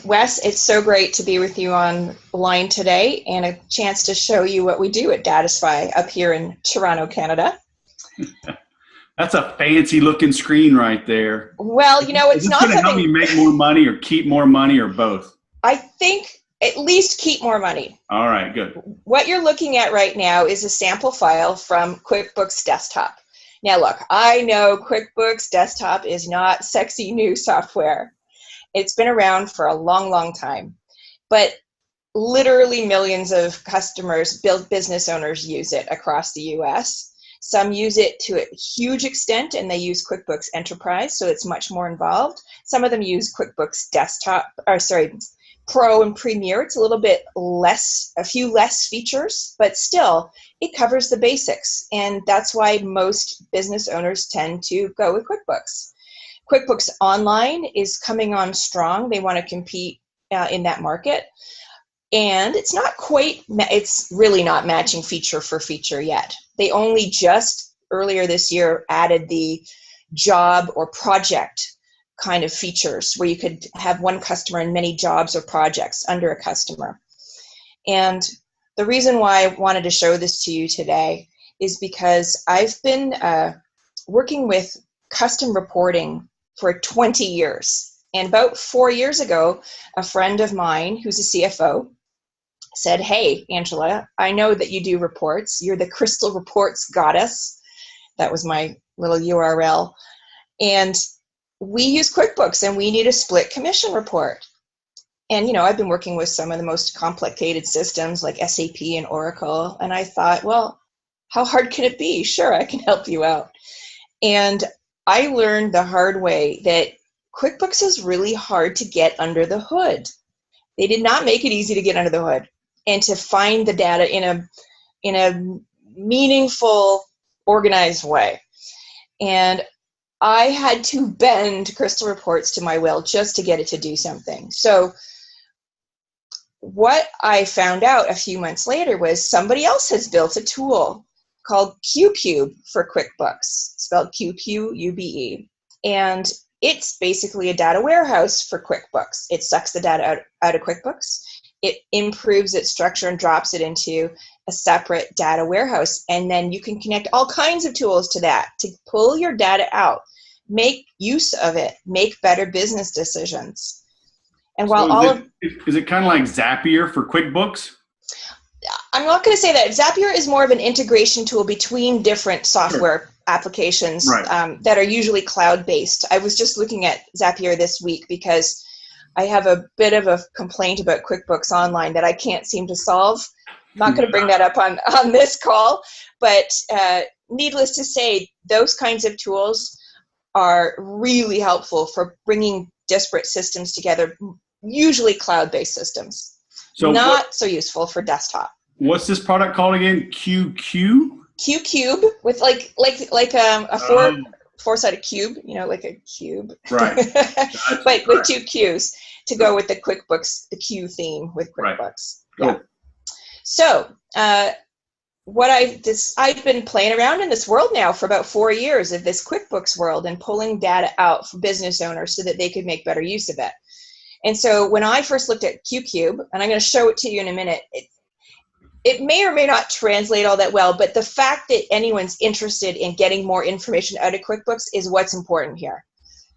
Wes, it's so great to be with you online today and a chance to show you what we do at Datisfy up here in Toronto, Canada. That's a fancy looking screen right there. Well, Is it's this not going to help me something, make more money or keep more money or both? I think at least keep more money. All right, good. What you're looking at right now is a sample file from QuickBooks Desktop. Now look, I know QuickBooks Desktop is not sexy new software. It's been around for a long, long time, but literally millions of customers, business owners use it across the US. Some use it to a huge extent and they use QuickBooks Enterprise, so it's much more involved. Some of them use QuickBooks Pro and Premier. It's a little bit less, a few less features, but still it covers the basics. And that's why most business owners tend to go with QuickBooks. QuickBooks Online is coming on strong. They want to compete in that market. And it's really not matching feature for feature yet. They only just earlier this year added the job or project kind of features where you could have one customer and many jobs or projects under a customer. And the reason why I wanted to show this to you today is because I've been working with custom reporting for 20 years. And about 4 years ago, a friend of mine who's a CFO said, "Hey, Angela, I know that you do reports. You're the Crystal Reports goddess." That was my little URL. And we use QuickBooks and we need a split commission report. And, I've been working with some of the most complicated systems like SAP and Oracle. And I thought, well, how hard can it be? Sure, I can help you out. And I learned the hard way that QuickBooks is really hard to get under the hood. They did not make it easy to get under the hood and to find the data in a meaningful, organized way. And I had to bend Crystal Reports to my will just to get it to do something. So what I found out a few months later was somebody else has built a tool called QCube for QuickBooks, spelled QQUBE. And it's basically a data warehouse for QuickBooks. It sucks the data out of QuickBooks. It improves its structure and drops it into a separate data warehouse. And then you can connect all kinds of tools to that to pull your data out, make use of it, make better business decisions. And while is it kind of like Zapier for QuickBooks? I'm not going to say that. Zapier is more of an integration tool between different software applications that are usually cloud-based. I was just looking at Zapier this week because I have a bit of a complaint about QuickBooks Online that I can't seem to solve. I'm not going to bring that up on this call, but needless to say, those kinds of tools are really helpful for bringing disparate systems together, usually cloud-based systems. So so useful for desktop. What's this product called again? QQ? QCube with like a four-sided cube, like a cube. Right. But with two Qs to go with the QuickBooks, the Q theme with QuickBooks. Right. Yeah. So I've been playing around in this world now for about 4 years of this QuickBooks world and pulling data out for business owners so that they could make better use of it. And so when I first looked at QCube, and I'm going to show it to you in a minute, it may or may not translate all that well, but the fact that anyone's interested in getting more information out of QuickBooks is what's important here.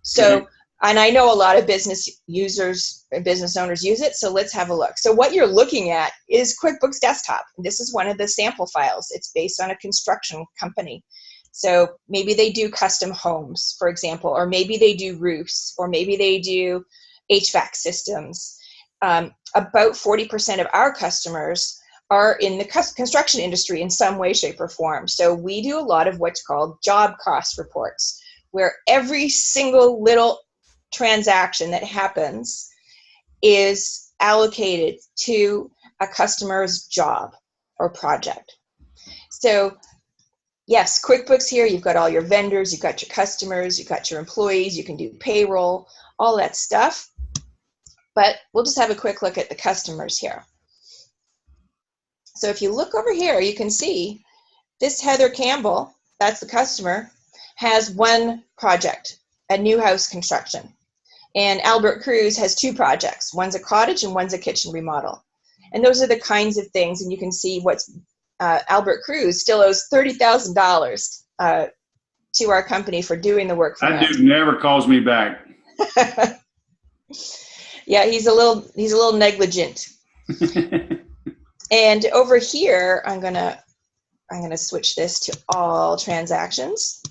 So, and I know a lot of business users and business owners use it, so let's have a look. So what you're looking at is QuickBooks Desktop. This is one of the sample files. It's based on a construction company. So maybe they do custom homes, for example, or maybe they do roofs, or maybe they do HVAC systems. About 40% of our customers are in the construction industry in some way, shape, or form. So we do a lot of what's called job cost reports, where every single little transaction that happens is allocated to a customer's job or project. So yes, QuickBooks here, you've got all your vendors, you've got your customers, you've got your employees, you can do payroll, all that stuff. But we'll just have a quick look at the customers here. So if you look over here, you can see this Heather Campbell, that's the customer, has one project, a new house construction. And Albert Cruz has 2 projects. One's a cottage and one's a kitchen remodel. And those are the kinds of things, and you can see what's Albert Cruz still owes $30,000 to our company for doing the work for That us. dude never calls me back. Yeah, he's a little negligent. And over here, I'm gonna switch this to all transactions.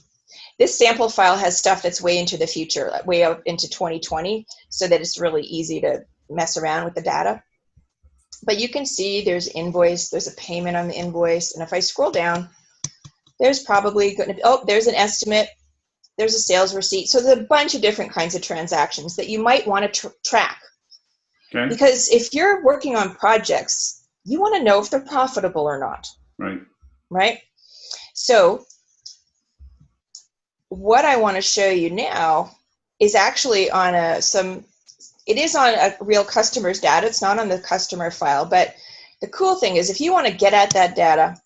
This sample file has stuff that's way into the future, like way up into 2020, so that it's really easy to mess around with the data. But you can see there's invoice, there's a payment on the invoice, and if I scroll down, there's probably going to be, oh, there's an estimate, there's a sales receipt. So there's a bunch of different kinds of transactions that you might want to track. Okay. Because if you're working on projects, you want to know if they're profitable or not. Right. Right? So what I want to show you now is actually on it is on a real customer's data. It's not on the customer file, but the cool thing is if you want to get at that data,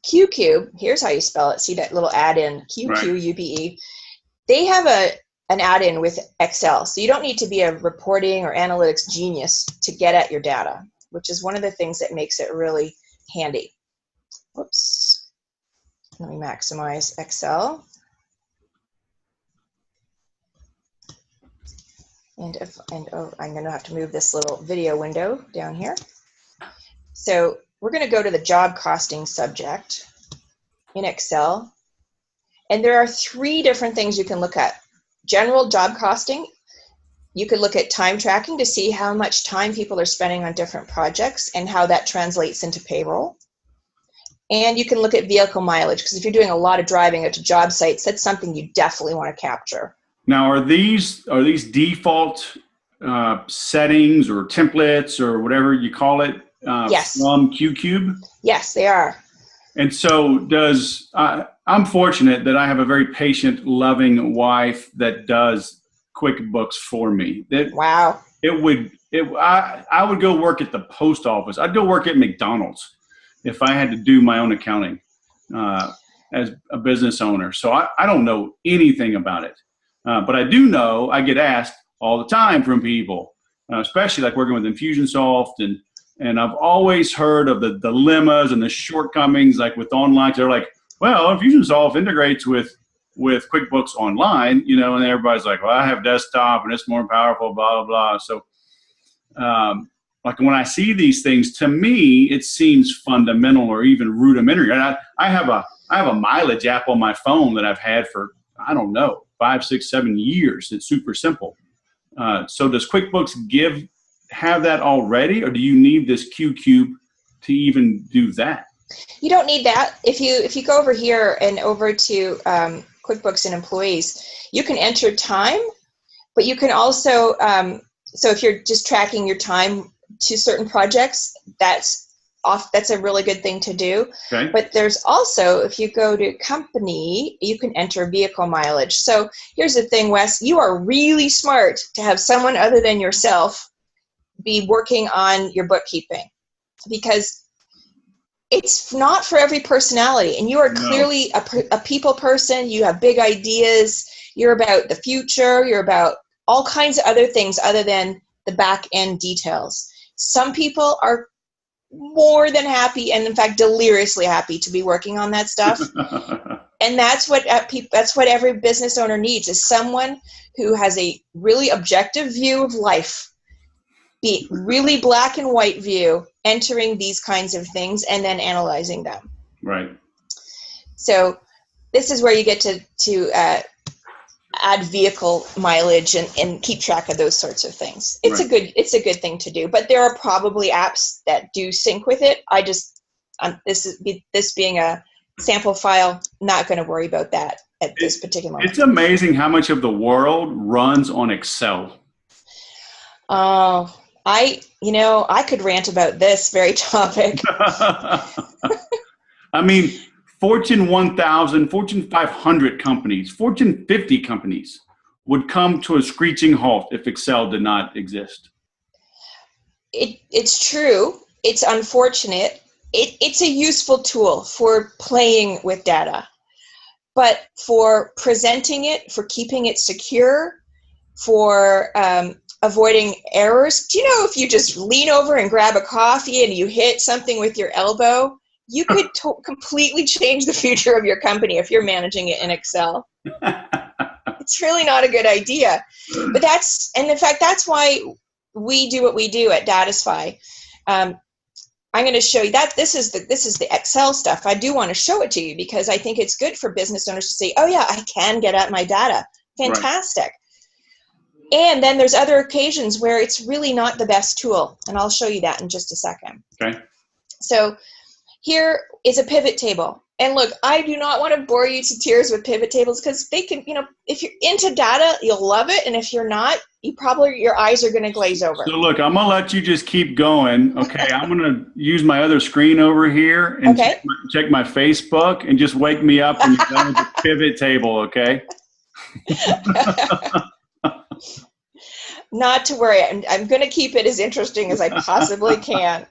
QCube, here's how you spell it. See that little add-in, QQUBE. They have an add-in with Excel. So you don't need to be a reporting or analytics genius to get at your data, which is one of the things that makes it really handy. Whoops. Let me maximize Excel. And I'm going to have to move this little video window down here. So we're going to go to the job costing subject in Excel. And there are 3 different things you can look at. General job costing. You could look at time tracking to see how much time people are spending on different projects and how that translates into payroll. And you can look at vehicle mileage, because if you're doing a lot of driving out to job sites, that's something you definitely want to capture. Now, are these default settings or templates or whatever you call it Yes. from QCube? Yes, they are. And so I'm fortunate that I have a very patient, loving wife that does QuickBooks for me. Wow. I would go work at the post office. I'd go work at McDonald's if I had to do my own accounting as a business owner. So I don't know anything about it. But I do know I get asked all the time from people, especially like working with Infusionsoft, and I've always heard of the dilemmas and the shortcomings, like with online. They're like, well, Infusionsoft integrates with QuickBooks Online, and everybody's like, well, I have desktop and it's more powerful, blah, blah, blah. So like when I see these things, to me, it seems fundamental or even rudimentary. And I have a mileage app on my phone that I've had for, I don't know, 5, 6, 7 years. It's super simple. So does QuickBooks have that already, or do you need this QCube to even do that? You don't need that. If you go over here and over to QuickBooks and Employees, you can enter time, but you can also, so if you're just tracking your time to certain projects, that's a really good thing to do. Okay. But there's also, if you go to company, you can enter vehicle mileage. So here's the thing, Wes, you are really smart to have someone other than yourself be working on your bookkeeping, because it's not for every personality. And you are clearly a people person. You have big ideas. You're about the future. You're about all kinds of other things other than the back end details. Some people are more than happy, and in fact deliriously happy, to be working on that stuff. And that's what every business owner needs, is someone who has a really objective view of life, be really black and white view, entering these kinds of things and then analyzing them. Right. So this is where you get to add vehicle mileage and keep track of those sorts of things. It's a good thing to do, but there are probably apps that do sync with it. I just, this being a sample file, not going to worry about that at this particular moment. It's amazing how much of the world runs on Excel. Oh, I could rant about this very topic. I mean, Fortune 1000, Fortune 500 companies, Fortune 50 companies would come to a screeching halt if Excel did not exist. It's true. It's unfortunate. It's a useful tool for playing with data, but for presenting it, for keeping it secure, for avoiding errors. Do you know if you just lean over and grab a coffee and you hit something with your elbow, you could completely change the future of your company if you're managing it in Excel. It's really not a good idea. But in fact, that's why we do what we do at Datisfy. I'm going to show you that this is the Excel stuff. I do want to show it to you because I think it's good for business owners to say, oh yeah, I can get at my data. Fantastic. Right. And then there's other occasions where it's really not the best tool. And I'll show you that in just a second. Okay. So here is a pivot table. And look, I do not want to bore you to tears with pivot tables because they can, if you're into data, you'll love it. And if you're not, your eyes are going to glaze over. So look, I'm going to let you just keep going. Okay. I'm going to use my other screen over here and check my Facebook and just wake me up when you're done with the pivot table. Okay. Not to worry. I'm going to keep it as interesting as I possibly can.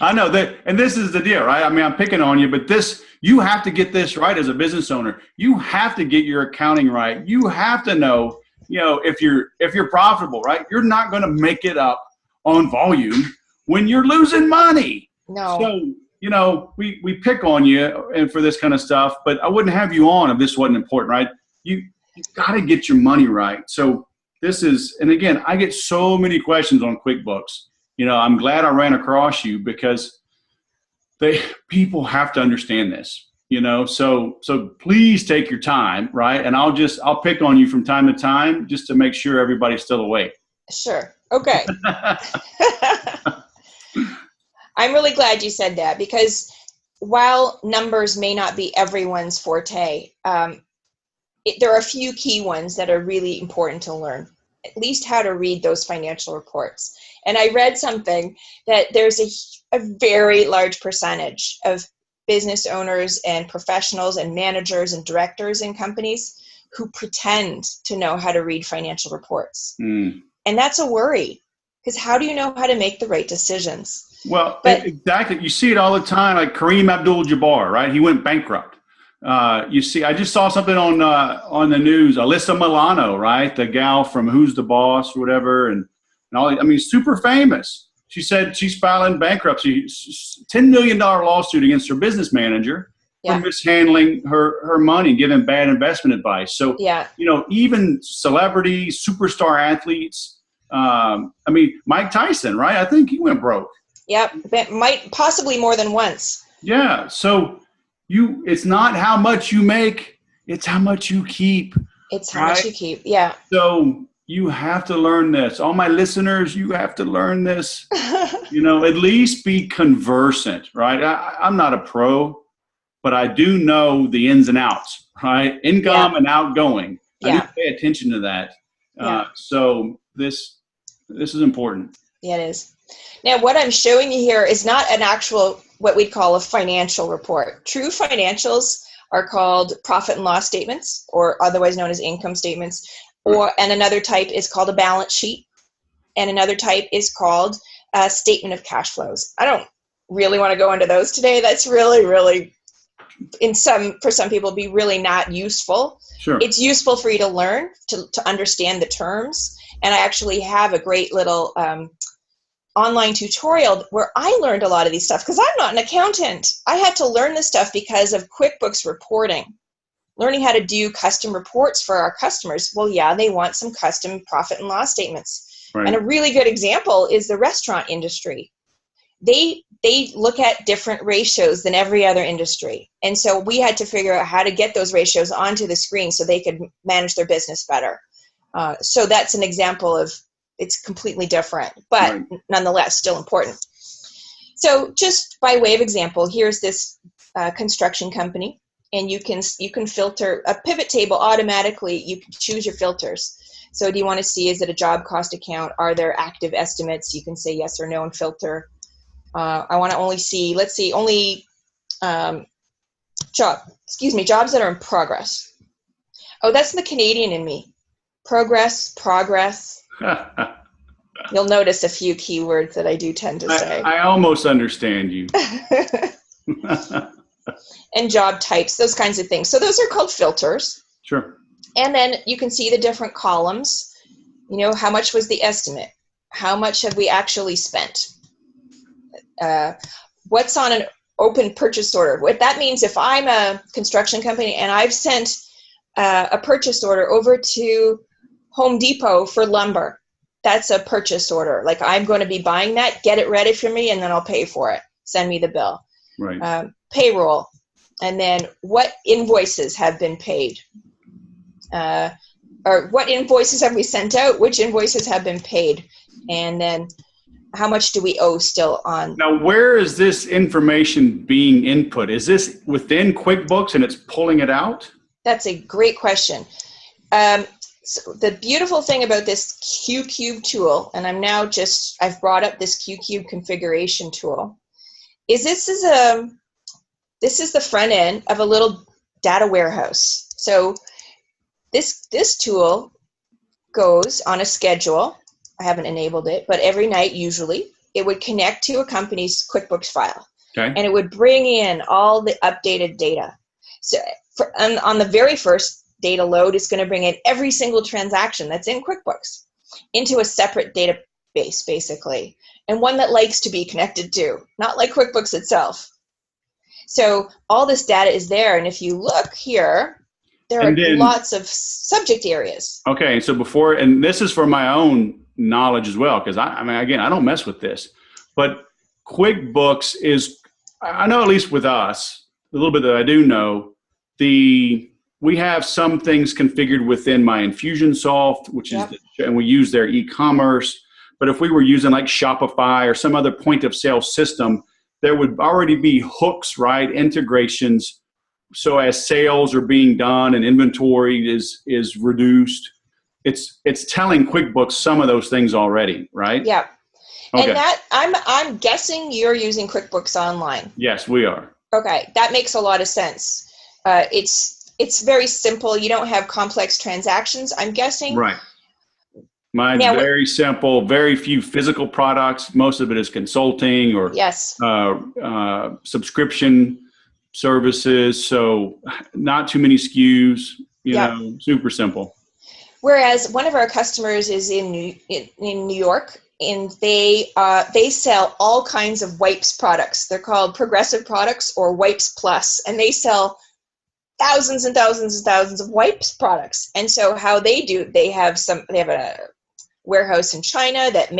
I know that, and this is the deal, right? I mean, I'm picking on you, but you have to get this right as a business owner. You have to get your accounting right. You have to know, if you're profitable, right? You're not going to make it up on volume when you're losing money. No. So, we pick on you and for this kind of stuff, but I wouldn't have you on if this wasn't important, right? You've got to get your money right. So and again, I get so many questions on QuickBooks. I'm glad I ran across you because people have to understand this, so please take your time, right? And I'll pick on you from time to time just to make sure everybody's still awake. Sure. Okay. I'm really glad you said that because while numbers may not be everyone's forte, there are a few key ones that are really important to learn, at least how to read those financial reports. And I read something that there's a very large percentage of business owners and professionals and managers and directors in companies who pretend to know how to read financial reports. And that's a worry because how do you know how to make the right decisions? Well, exactly. You see it all the time, like Kareem Abdul-Jabbar, right? He went bankrupt. I just saw something on the news, Alyssa Milano, right? The gal from Who's the Boss or whatever. And all, super famous. She said she's filing bankruptcy, $10 million lawsuit against her business manager for mishandling her money, giving bad investment advice. So, even celebrities, superstar athletes, Mike Tyson, right? I think he went broke. Yep. Might possibly more than once. Yeah. So it's not how much you make, it's how much you keep. It's how much you keep. Yeah. So you have to learn this. All my listeners, you have to learn this. At least be conversant, right? I'm not a pro, but I do know the ins and outs, right? Income and outgoing. I need to pay attention to that. So this is important. Yeah, it is. Now, what I'm showing you here is not an actual, what we'd call a financial report. True financials are called profit and loss statements, or otherwise known as income statements. And another type is called a balance sheet. And another type is called a statement of cash flows. I don't really want to go into those today. That's really, really, for some people, be really not useful. Sure. It's useful for you to learn, to understand the terms. And I actually have a great little online tutorial where I learned a lot of these stuff because I'm not an accountant. I had to learn this stuff because of QuickBooks reporting. Learning how to do custom reports for our customers. Well, they want some custom profit and loss statements. Right. And a really good example is the restaurant industry. They look at different ratios than every other industry. And so we had to figure out how to get those ratios onto the screen so they could manage their business better. So that's an example of it's completely different, but nonetheless still important. So just by way of example, here's this construction company. And you can filter a pivot table automatically. You can choose your filters. So do you want to see, is it a job cost account? Are there active estimates? You can say yes or no and filter. I want to only see, let's see, only jobs that are in progress. Oh, that's the Canadian in me. Progress. You'll notice a few keywords that I do tend to say. I almost understand you. And job types, those kinds of things. So those are called filters. Sure. And then you can see the different columns. How much was the estimate? How much have we actually spent? What's on an open purchase order? What that means, if I'm a construction company and I've sent a purchase order over to Home Depot for lumber, that's a purchase order. Like, I'm going to be buying that, get it ready for me, and then I'll pay for it. Send me the bill. Right. Payroll. And then what invoices have been paid? Or what invoices have we sent out? Which invoices have been paid? And then how much do we owe still on? Now, where is this information being input? Is this within QuickBooks and it's pulling it out? That's a great question. So the beautiful thing about this QCube tool, and I've brought up this QCube configuration tool, is this is the front end of a little data warehouse. So this tool goes on a schedule. I haven't enabled it, but every night usually it would connect to a company's QuickBooks file. Okay. And it would bring in all the updated data. So on the very first data load, it's going to bring in every single transaction that's in QuickBooks into a separate database, basically, and one that likes to be connected to, not like QuickBooks itself. So all this data is there, and if you look here, there are lots of subject areas. Okay, so and this is for my own knowledge as well, because I mean, again, I don't mess with this, but QuickBooks is, I know at least with us, a little bit that I do know, we have some things configured within my Infusionsoft, which is, and we use their e-commerce. But if we were using like Shopify or some other point of sale system, there would already be hooks, right? Integrations. So as sales are being done and inventory is reduced, it's telling QuickBooks some of those things already, right? Yeah. Okay. And that I'm guessing you're using QuickBooks Online. Yes, we are. Okay, that makes a lot of sense. It's very simple. You don't have complex transactions, I'm guessing. Right. Mine's very simple, very few physical products. Most of it is consulting or subscription services. So not too many SKUs, you know, super simple. Whereas one of our customers is in New York, and they sell all kinds of wipes products. They're called Progressive Products or Wipes Plus, and they sell thousands and thousands and thousands of wipes products. And so how they have a warehouse in China that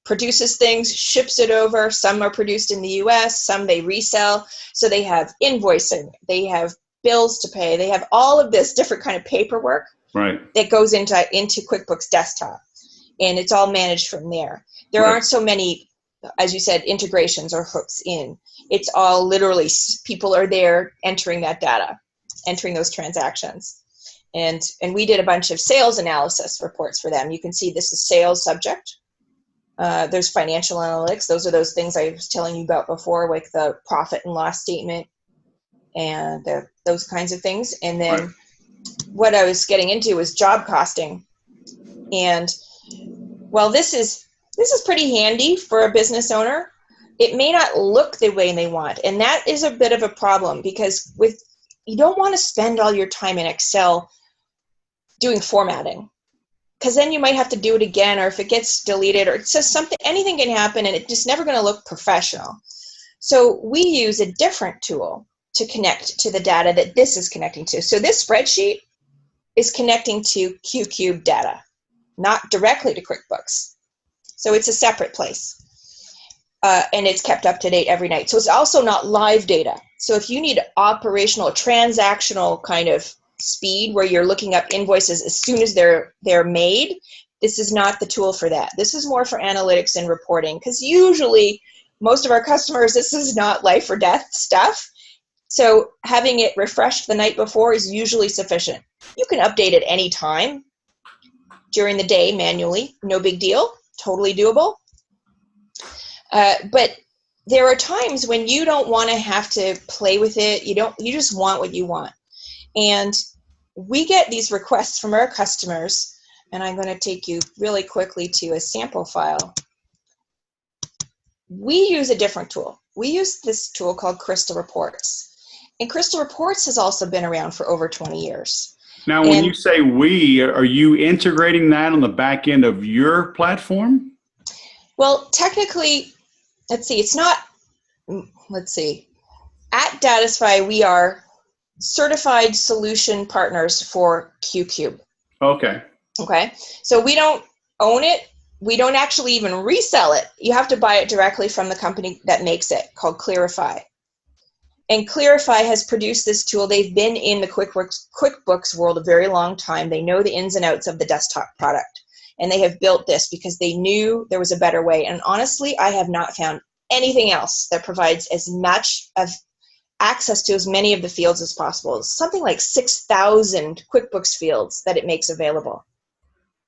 produces things, ships it over. Some are produced in the US, some they resell. So they have invoicing, they have bills to pay, they have all of this different kind of paperwork that goes into QuickBooks Desktop. And it's all managed from there. There aren't so many, as you said, integrations or hooks in. It's all literally people are there entering that data, entering those transactions. And we did a bunch of sales analysis reports for them. You can see this is sales subject. There's financial analytics. Those are those things I was telling you about before, like the profit and loss statement and those kinds of things. And then what I was getting into was job costing. And well, this is pretty handy for a business owner. It may not look the way they want. And that is a bit of a problem, because you don't want to spend all your time in Excel doing formatting, because then you might have to do it again, or if it gets deleted or it says something, anything can happen, and it's just never going to look professional. So we use a different tool to connect to the data that this is connecting to. So this spreadsheet is connecting to QCube data, not directly to QuickBooks. So it's a separate place. And it's kept up to date every night. So it's also not live data. So if you need operational, transactional kind of speed where you're looking up invoices as soon as they're made, this is not the tool for that. This is more for analytics and reporting, because usually most of our customers, this is not life or death stuff. So having it refreshed the night before is usually sufficient. You can update it any time during the day manually, no big deal, totally doable. But there are times when you don't want to have to play with it. You just want what you want. And we get these requests from our customers, and I'm going to take you really quickly to a sample file. We use a different tool. We use this tool called Crystal Reports. And Crystal Reports has also been around for over 20 years. Now, when you say we, are you integrating that on the back end of your platform? Well, technically, let's see, at Datisfy, we are certified solution partners for QCube. Okay. Okay. So we don't own it. We don't actually even resell it. You have to buy it directly from the company that makes it, called Clarify. And Clarify has produced this tool. They've been in the QuickBooks world a very long time. They know the ins and outs of the desktop product. And they have built this because they knew there was a better way. And honestly, I have not found anything else that provides as much of access to as many of the fields as possible. It's something like 6,000 QuickBooks fields that it makes available,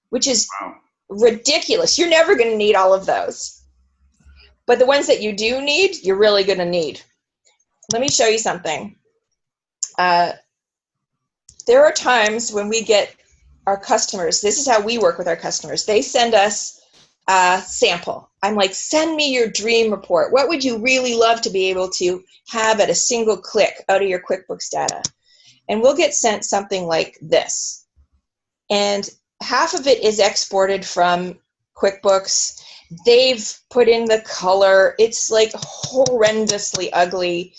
which is ridiculous. You're never going to need all of those. But the ones that you do need, you're really going to need. Let me show you something. There are times when we get our customers, this is how we work with our customers. They send us a sample. I'm like, send me your dream report. What would you really love to be able to have at a single click out of your QuickBooks data? And we'll get sent something like this. And half of it is exported from QuickBooks. They've put in the color. It's like horrendously ugly.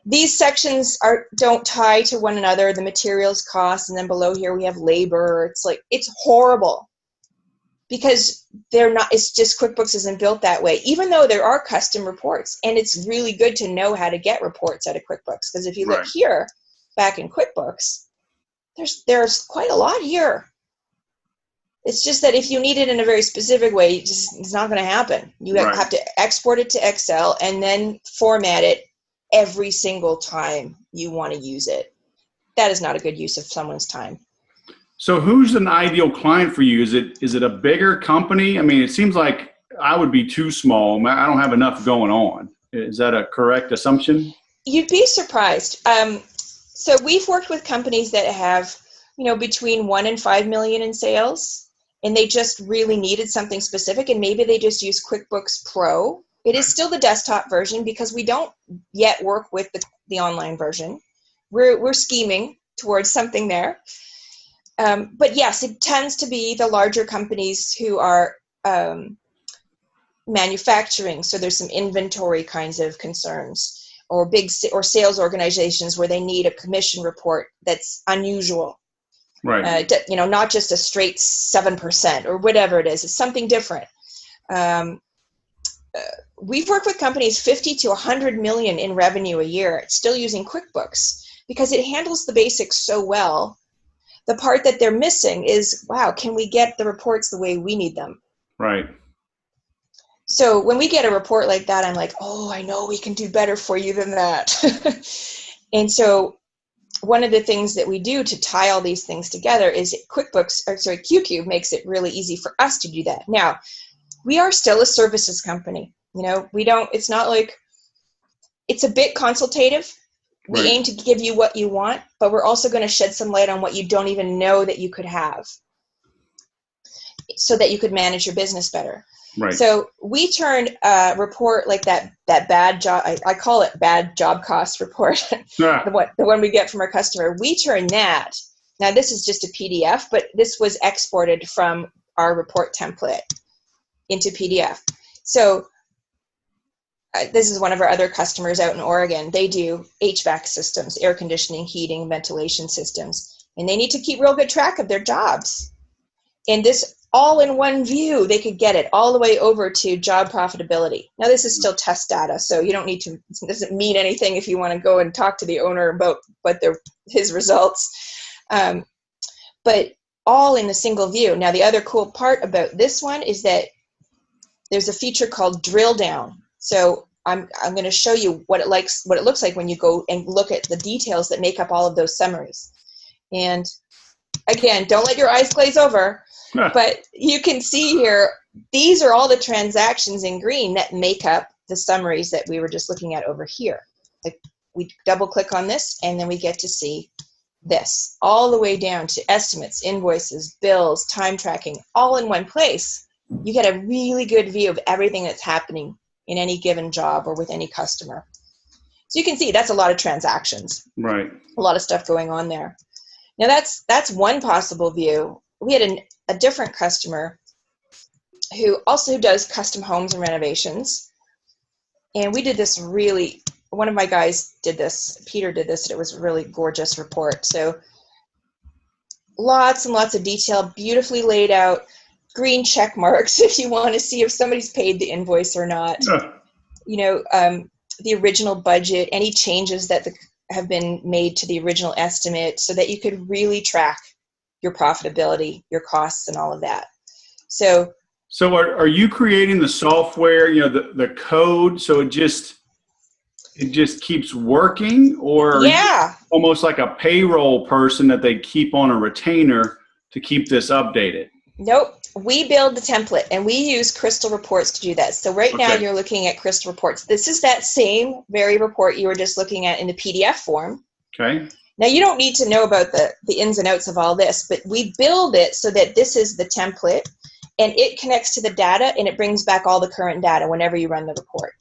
These sections don't tie to one another. The materials cost, and then below here we have labor. It's horrible because they're not. It's just QuickBooks isn't built that way. Even though there are custom reports, and it's really good to know how to get reports out of QuickBooks, because if you look here, back in QuickBooks, there's quite a lot here. It's just that if you need it in a very specific way, it's not going to happen. You have to export it to Excel and then format it every single time you want to use it. That is not a good use of someone's time. So who's an ideal client for you? Is it a bigger company? I mean, it seems like I would be too small. I don't have enough going on. Is that a correct assumption? You'd be surprised. So we've worked with companies that have, between 1 and 5 million in sales, and they just really needed something specific, and maybe they just use QuickBooks Pro. It is still the desktop version because we don't yet work with the online version. We're scheming towards something there. But yes, it tends to be the larger companies who are manufacturing. So there's some inventory kinds of concerns, or or sales organizations where they need a commission report that's unusual. Right. Not just a straight 7% or whatever it is. It's something different. We've worked with companies 50 to 100 million in revenue a year, still using QuickBooks because it handles the basics so well. The part that they're missing is, wow, can we get the reports the way we need them? Right. So when we get a report like that, I'm like, oh, I know we can do better for you than that. And so one of the things that we do to tie all these things together is QCube makes it really easy for us to do that. Now, we are still a services company. It's not like, it's a bit consultative. We aim to give you what you want, but we're also going to shed some light on what you don't even know that you could have so that you could manage your business better. Right. So we turned a report like that bad job, I call it bad job cost report, the one we get from our customer. We turned that, now this is just a PDF, but this was exported from our report template into PDF. So this is one of our other customers out in Oregon. They do HVAC systems, air conditioning, heating, ventilation systems, and they need to keep real good track of their jobs. And this all in one view, they could get it all the way over to job profitability. Now this is still test data, so you don't need to, it doesn't mean anything if you want to go and talk to the owner about his results. But all in a single view. Now the other cool part about this one is that there's a feature called drill down. So I'm going to show you what it looks like when you go and look at the details that make up all of those summaries. And again, don't let your eyes glaze over, but you can see here, these are all the transactions in green that make up the summaries that we were just looking at over here. Like, we double click on this and then we get to see this all the way down to estimates, invoices, bills, time tracking, all in one place. You get a really good view of everything that's happening in any given job or with any customer. So you can see that's a lot of transactions. Right. A lot of stuff going on there. Now that's one possible view. We had a different customer who also does custom homes and renovations. And we did this one of my guys did this, Peter did this, and it was a really gorgeous report. So lots and lots of detail, beautifully laid out, green check marks if you want to see if somebody's paid the invoice or not. The original budget, any changes that have been made to the original estimate, so that you could really track your profitability, your costs, and all of that. So are you creating the software, the code, so it just keeps working, or yeah, almost like a payroll person that they keep on a retainer to keep this updated? Nope. We build the template, and we use Crystal Reports to do that. So right now you're looking at Crystal Reports. This is that same very report you were just looking at in the PDF form. Okay. Now you don't need to know about the ins and outs of all this, but we build it so that this is the template, and it connects to the data, and it brings back all the current data whenever you run the report.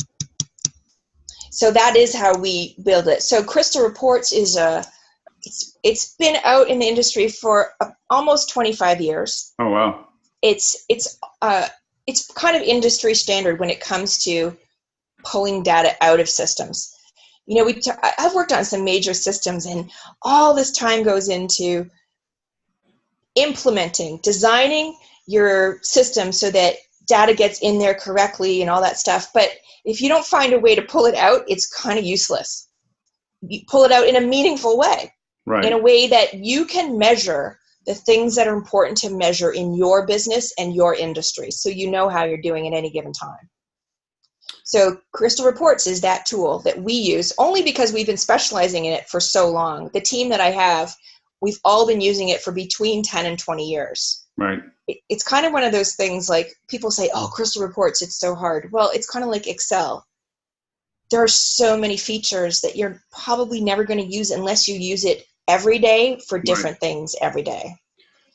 So that is how we build it. So Crystal Reports is it's been out in the industry for almost 25 years. Oh, wow. It's kind of industry standard when it comes to pulling data out of systems. I've worked on some major systems, and all this time goes into implementing, designing your system so that data gets in there correctly and all that stuff. But if you don't find a way to pull it out, it's kind of useless. You pull it out in a meaningful way, right, in a way that you can measure the things that are important to measure in your business and your industry, so you know how you're doing at any given time. So Crystal Reports is that tool that we use only because we've been specializing in it for so long. The team that I have, we've all been using it for between 10 and 20 years. Right. It's kind of one of those things, like people say, oh, Crystal Reports, it's so hard. Well, it's kind of like Excel. There are so many features that you're probably never going to use unless you use it every day for different things every day.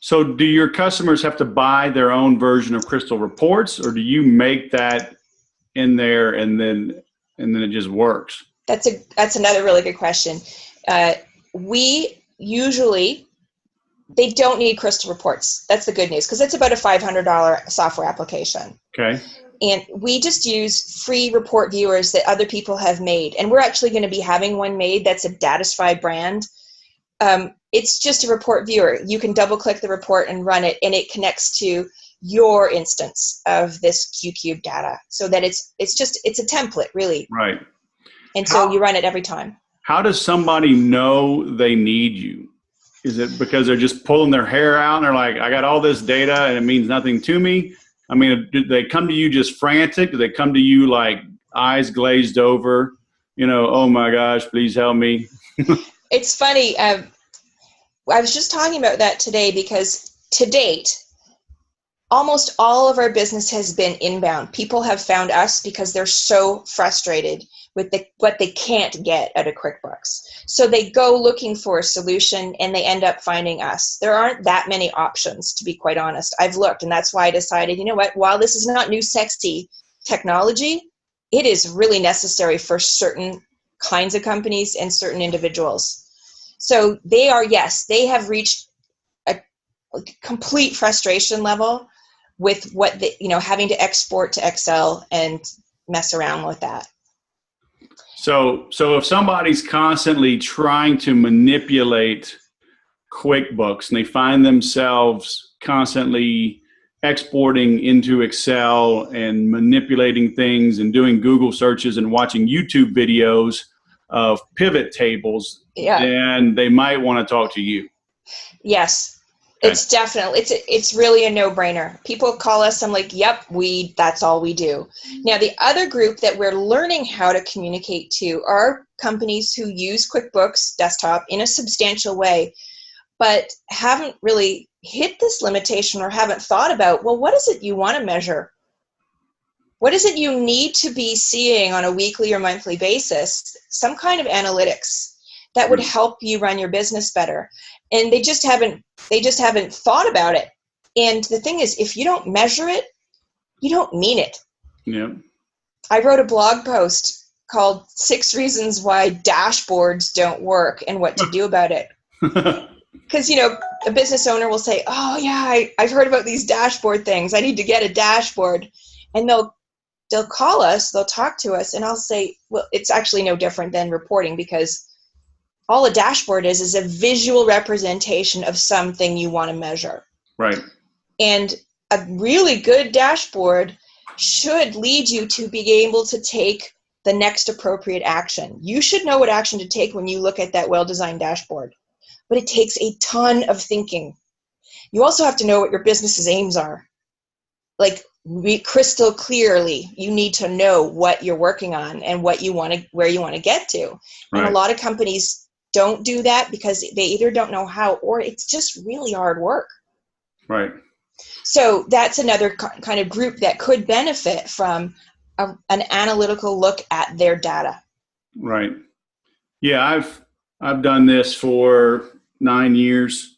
So do your customers have to buy their own version of Crystal Reports, or do you make that in there and then it just works? That's another really good question. We usually, they don't need Crystal Reports. That's the good news, because it's about a $500 software application. Okay. And we just use free report viewers that other people have made. And we're actually going to be having one made that's a Datisfy brand. It's just a report viewer. You can double click the report and run it, and it connects to your instance of this QCube data, so that it's a template, really. Right. And so you run it every time. How does somebody know they need you? Is it because they're just pulling their hair out and they're like, I got all this data and it means nothing to me? I mean, do they come to you just frantic? Do they come to you like eyes glazed over? Oh my gosh, please help me. It's funny. I was just talking about that today, because to date, almost all of our business has been inbound. People have found us because they're so frustrated with what they can't get out of QuickBooks. So they go looking for a solution, and they end up finding us. There aren't that many options, to be quite honest. I've looked, and that's why I decided, you know what, while this is not new sexy technology, it is really necessary for certain kinds of companies and certain individuals. So they have reached a complete frustration level with what having to export to Excel and mess around with that. So if somebody's constantly trying to manipulate QuickBooks and they find themselves constantly exporting into Excel and manipulating things and doing Google searches and watching YouTube videos of pivot tables, then they might want to talk to you. Yes. Okay. It's definitely, it's really a no-brainer. People call us, I'm like, yep, that's all we do. Now, the other group that we're learning how to communicate to are companies who use QuickBooks Desktop in a substantial way, but haven't really hit this limitation or haven't thought about, well, what is it you want to measure? What is it you need to be seeing on a weekly or monthly basis? Some kind of analytics that would help you run your business better. And they just haven't thought about it. And the thing is, if you don't measure it, you don't mean it. Yeah. I wrote a blog post called 6 Reasons Why Dashboards Don't Work and What to Do About It. because, you know, a business owner will say, oh yeah, I've heard about these dashboard things. I need to get a dashboard. And they'll call us, they'll talk to us, and I'll say, well, it's actually no different than reporting, because all a dashboard is a visual representation of something you want to measure. Right. And a really good dashboard should lead you to be able to take the next appropriate action. You should know what action to take when you look at that well-designed dashboard. But it takes a ton of thinking. You also have to know what your business's aims are. Like, crystal clearly, you need to know what you're working on and what you want to, where you want to get to. Right. And a lot of companies don't do that because they either don't know how, or it's just really hard work. Right. So that's another kind of group that could benefit from an analytical look at their data. Right. Yeah, I've done this for 9 years,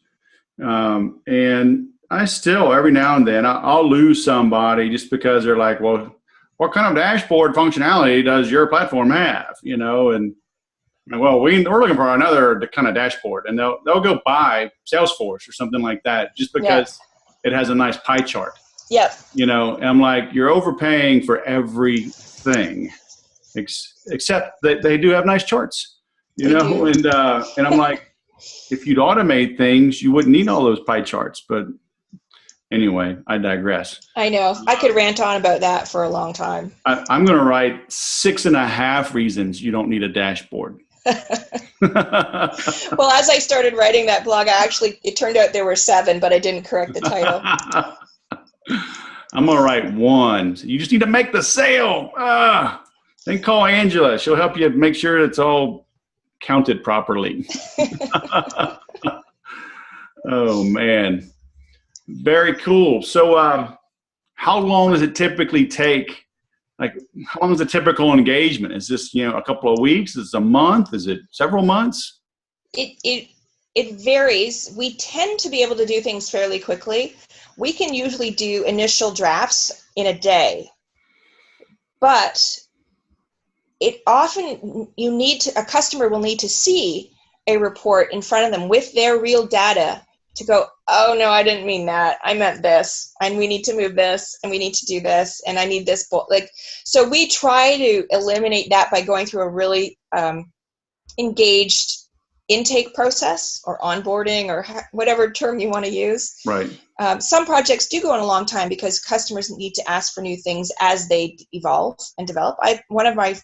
and I still, every now and then, I'll lose somebody just because they're like, well, what kind of dashboard functionality does your platform have? You know, and well, we're looking for another kind of dashboard, and they'll go buy Salesforce or something like that just because it has a nice pie chart. Yep. You know, and I'm like, you're overpaying for everything, except that they do have nice charts. You know, and I'm like, if you'd automate things, you wouldn't need all those pie charts. But anyway, I digress. I know. I could rant on about that for a long time. I'm going to write 6.5 reasons you don't need a dashboard. Well, as I started writing that blog, it turned out there were 7, but I didn't correct the title. I'm going to write 1. You just need to make the sale. Then call Angela. She'll help you make sure it's all counted properly. Oh, man. Very cool. So how long does it typically take? Like, how long is a typical engagement? Is this, a couple of weeks? Is it a month? Is it several months? It varies. We tend to be able to do things fairly quickly. We can usually do initial drafts in a day, but it often, a customer will need to see a report in front of them with their real data to go, oh no, I didn't mean that. I meant this, and we need to move this, and we need to do this, and I need this. So we try to eliminate that by going through a really engaged intake process or onboarding or whatever term you want to use. Right. Some projects do go on a long time because customers need to ask for new things as they evolve and develop. One of my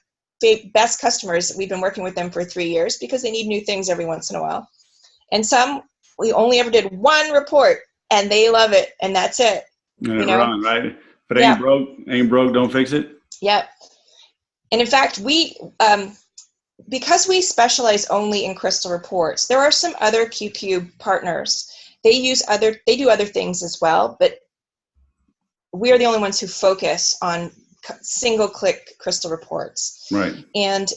best customers, we've been working with them for 3 years because they need new things every once in a while. And some, we only ever did 1 report and they love it, and that's it. Run, right? If it ain't broke, don't fix it. Yep. And in fact, we, because we specialize only in crystal reports, there are some other QQ partners. They do other things as well, but we are the only ones who focus on single-click crystal reports. Right. And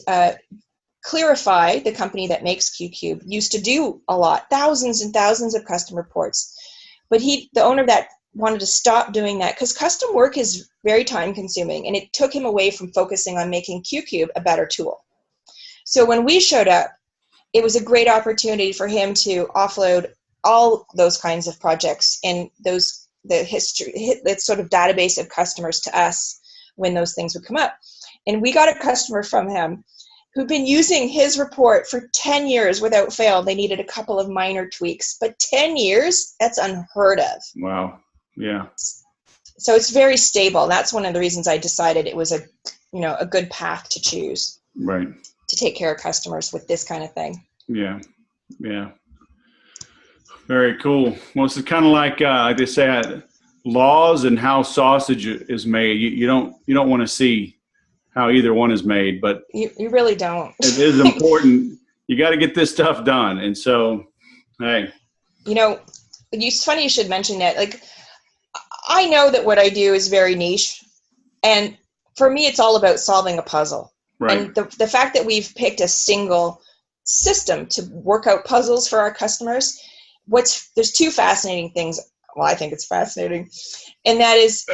Clarify, the company that makes QQ, used to do a lot, thousands and thousands of custom reports. But the owner of that wanted to stop doing that because custom work is very time-consuming, and it took him away from focusing on making QQ a better tool. So when we showed up, it was a great opportunity for him to offload all those kinds of projects and the sort of database of customers to us when those things would come up. And we got a customer from him who'd been using his report for 10 years without fail. They needed a couple of minor tweaks, but 10 years, that's unheard of. Wow. Yeah. So it's very stable. That's one of the reasons I decided it was a good path to choose. Right. To take care of customers with this kind of thing. Yeah. Yeah. Very cool. Well, it's kind of like they say, laws and how sausage is made. You don't want to see how either one is made, but you really don't. It is important. You got to get this stuff done. And so, hey. It's funny you should mention that. Like, I know that what I do is very niche, and for me, it's all about solving a puzzle. Right. And the fact that we've picked a single system to work out puzzles for our customers, there's 2 fascinating things. Well, I think it's fascinating. And that is,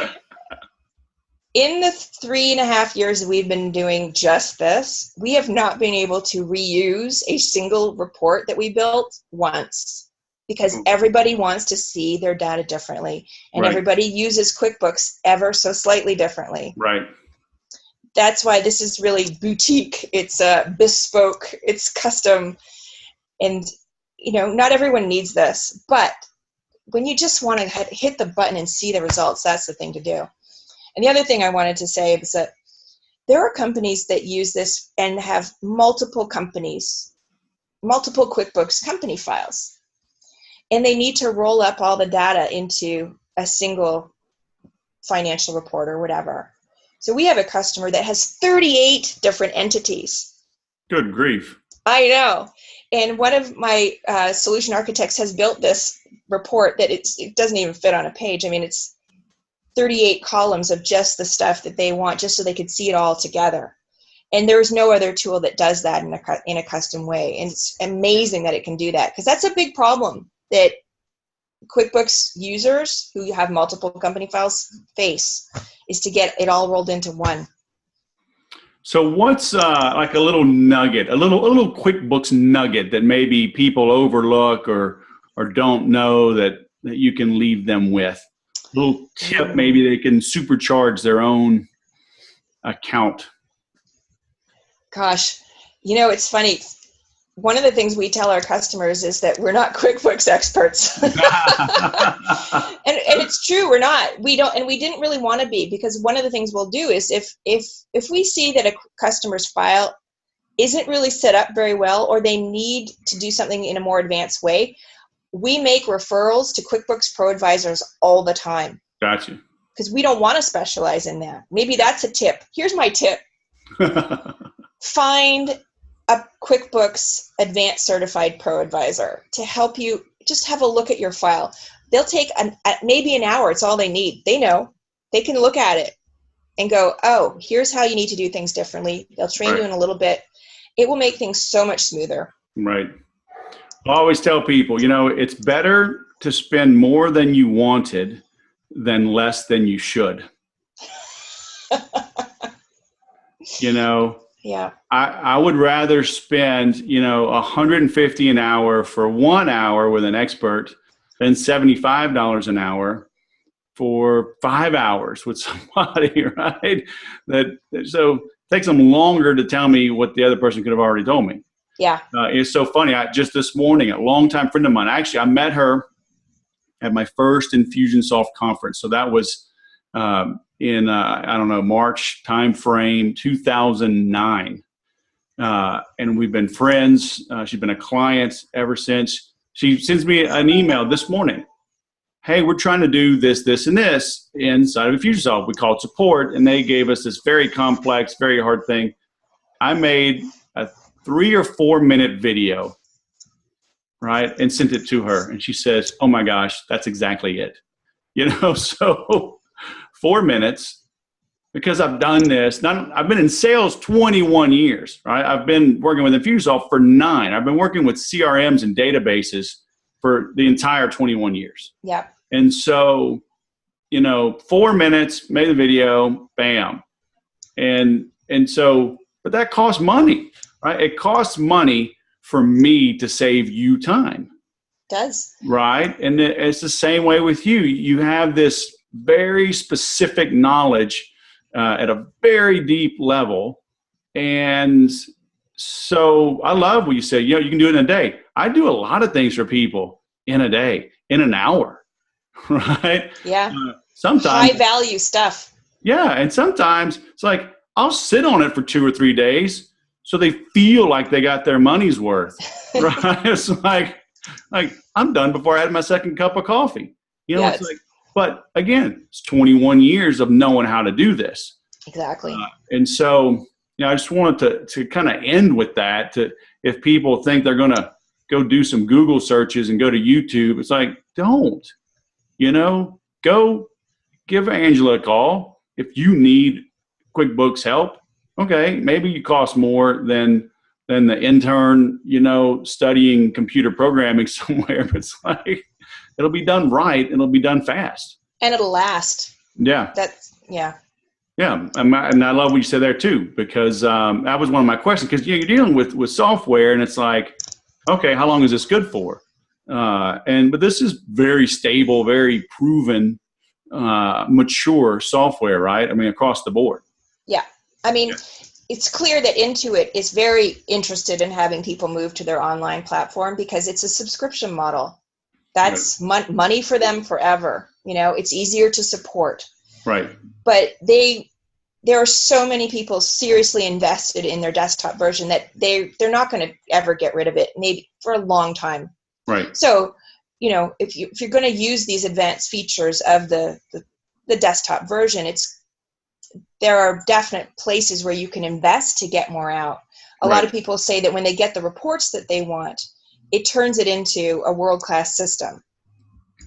in the 3.5 years we've been doing just this, we have not been able to reuse a single report that we built once. because everybody wants to see their data differently, and everybody uses QuickBooks ever so slightly differently. Right. That's why this is really boutique. It's bespoke. It's custom. And, not everyone needs this. But when you just want to hit the button and see the results, that's the thing to do. And the other thing I wanted to say is that there are companies that use this and have multiple companies, multiple QuickBooks company files. And they need to roll up all the data into a single financial report or whatever. So we have a customer that has 38 different entities. Good grief. I know. And one of my solution architects has built this report that it doesn't even fit on a page. I mean, it's 38 columns of just the stuff that they want, just so they could see it all together. And there's no other tool that does that in a custom way. And it's amazing that it can do that, because that's a big problem that QuickBooks users who have multiple company files face, is to get it all rolled into one. So what's like a little nugget, a little QuickBooks nugget that maybe people overlook or don't know that you can leave them with? A little tip, maybe they can supercharge their own account. Gosh, it's funny. One of the things we tell our customers is that we're not QuickBooks experts. and it's true, we're not. We don't, and we didn't really want to be, because one of the things we'll do is if we see that a customer's file isn't really set up very well, or they need to do something in a more advanced way, we make referrals to QuickBooks Pro Advisors all the time. Gotcha. Because we don't want to specialize in that. Maybe that's a tip. Here's my tip. Find a QuickBooks Advanced Certified Pro Advisor to help you just have a look at your file. They'll take maybe an hour. It's all they need. They know. They can look at it and go, oh, here's how you need to do things differently. They'll train you in a little bit. It will make things so much smoother. Right. I always tell people, it's better to spend more than you wanted than less than you should. Yeah. I would rather spend, $150 an hour for 1 hour with an expert than $75 an hour for 5 hours with somebody, right? So it takes them longer to tell me what the other person could have already told me. Yeah. It's so funny. Just this morning, a longtime friend of mine, actually, I met her at my first Infusionsoft conference. So that was in March timeframe, 2009. And we've been friends. She's been a client ever since. She sends me an email this morning. Hey, we're trying to do this, this, and this inside of Infusionsoft. We called support, and they gave us this very complex, very hard thing. I made a 3 or 4 minute video, right, and sent it to her. And she says, oh my gosh, that's exactly it. So 4 minutes, because I've done this. I've been in sales 21 years, right? I've been working with Infusionsoft for 9. I've been working with CRMs and databases for the entire 21 years. Yeah. And so, 4 minutes, made the video, bam. And so, but that costs money, right? It costs money for me to save you time. It does. Right? And it's the same way with you. You have this very specific knowledge at a very deep level. And so I love what you say, you can do it in a day. I do a lot of things for people in a day, in an hour, right? Yeah. Sometimes high value stuff. Yeah. And sometimes it's like, I'll sit on it for 2 or 3 days so they feel like they got their money's worth, right? It's like I'm done before I had my second cup of coffee. Yes. It's like, but again, it's 21 years of knowing how to do this. Exactly. And so, I just wanted to kind of end with that. If people think they're going to go do some Google searches and go to YouTube, it's like, don't, go give Angela a call. If you need QuickBooks help, okay, maybe you cost more than the intern, studying computer programming somewhere. But it's like, it'll be done right. It'll be done fast. And it'll last. Yeah. Yeah. Yeah. And I love what you said there too, because that was one of my questions. Because you're dealing with software, and it's like, okay, how long is this good for? But this is very stable, very proven, mature software, right? I mean, across the board. Yeah. I mean, it's clear that Intuit is very interested in having people move to their online platform because it's a subscription model. That's money for them forever. It's easier to support. Right. But there are so many people seriously invested in their desktop version that they're not going to ever get rid of it, maybe for a long time. Right. So, if you're going to use these advanced features of the desktop version, there are definite places where you can invest to get more out. A lot of people say that when they get the reports that they want, it turns it into a world-class system.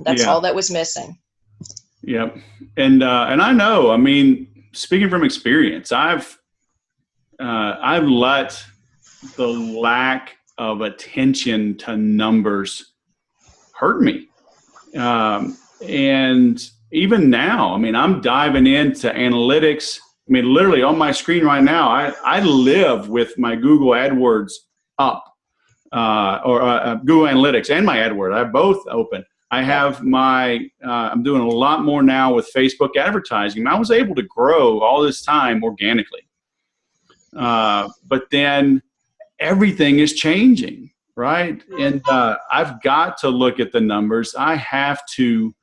That's all that was missing. Yep. And I know, I mean, speaking from experience, I've let the lack of attention to numbers hurt me. And even now, I mean, I'm diving into analytics. I mean, literally on my screen right now, I live with my Google AdWords up, or Google Analytics and my AdWords. I have both open. I have I'm doing a lot more now with Facebook advertising. I was able to grow all this time organically. But then everything is changing, right? And I've got to look at the numbers. I have to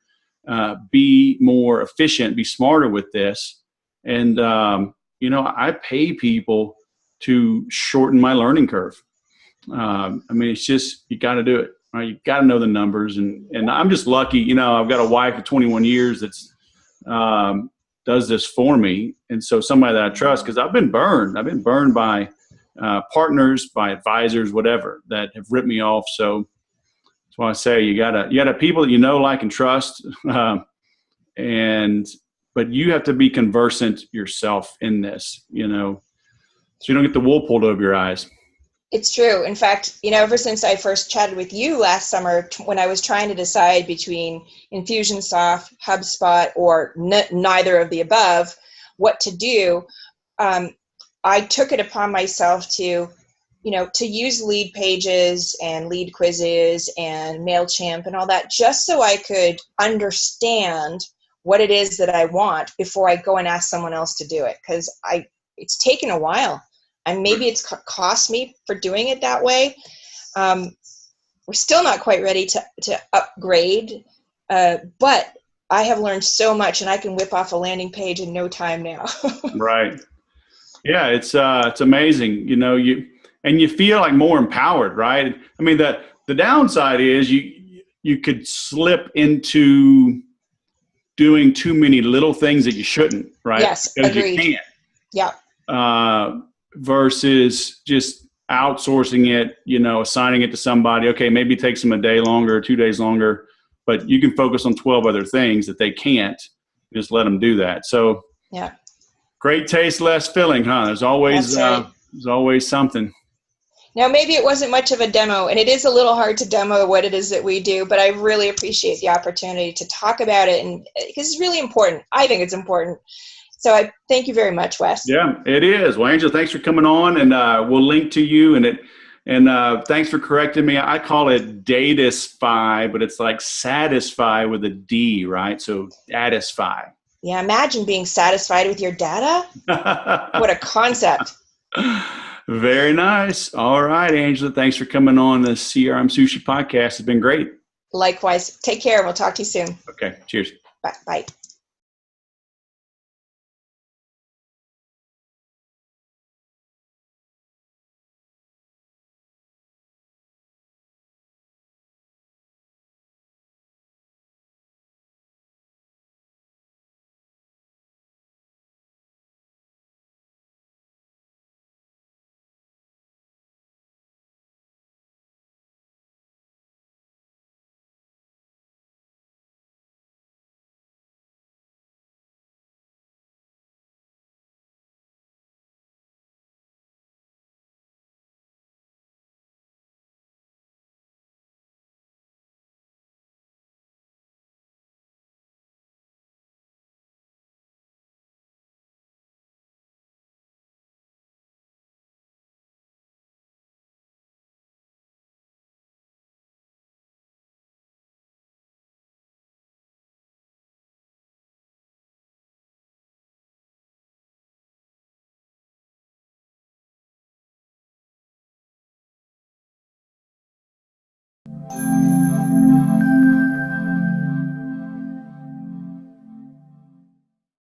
be more efficient, be smarter with this. And, I pay people to shorten my learning curve. I mean, it's just, you got to do it, right? You got to know the numbers. And I'm just lucky, I've got a wife of 21 years that's does this for me. And so somebody that I trust, because I've been burned by partners, by advisors, whatever, that have ripped me off. So that's why I say you gotta people that like and trust, but you have to be conversant yourself in this, so you don't get the wool pulled over your eyes. It's true. In fact, ever since I first chatted with you last summer, when I was trying to decide between Infusionsoft, HubSpot, or neither of the above, what to do, I took it upon myself to use lead pages and lead quizzes and MailChimp and all that, just so I could understand what it is that I want before I go and ask someone else to do it. Because it's taken a while, and maybe it's cost me for doing it that way. We're still not quite ready to upgrade, but I have learned so much, and I can whip off a landing page in no time now. Right. Yeah, it's amazing. You feel like more empowered, right? I mean, the downside is you could slip into doing too many little things that you shouldn't, right? Yes, because agreed. You can't. Yeah. Versus just outsourcing it, assigning it to somebody. Okay, maybe it takes them a day longer, 2 days longer, but you can focus on 12 other things that they can't. Just let them do that. So yeah. Great taste, less filling, huh? There's always something. Now, maybe it wasn't much of a demo, and it is a little hard to demo what it is that we do, but I really appreciate the opportunity to talk about it, and because it's really important. I think it's important. So I thank you very much, Wes. Yeah, it is. Well, Angela, thanks for coming on, and we'll link to you. And thanks for correcting me. I call it Datisfy, but it's like satisfy with a D, right? So Datisfy. Yeah, imagine being satisfied with your data. What a concept. Very nice. All right, Angela, thanks for coming on the CRM Sushi podcast. It's been great. Likewise. Take care. We'll talk to you soon. Okay, cheers. Bye. Bye.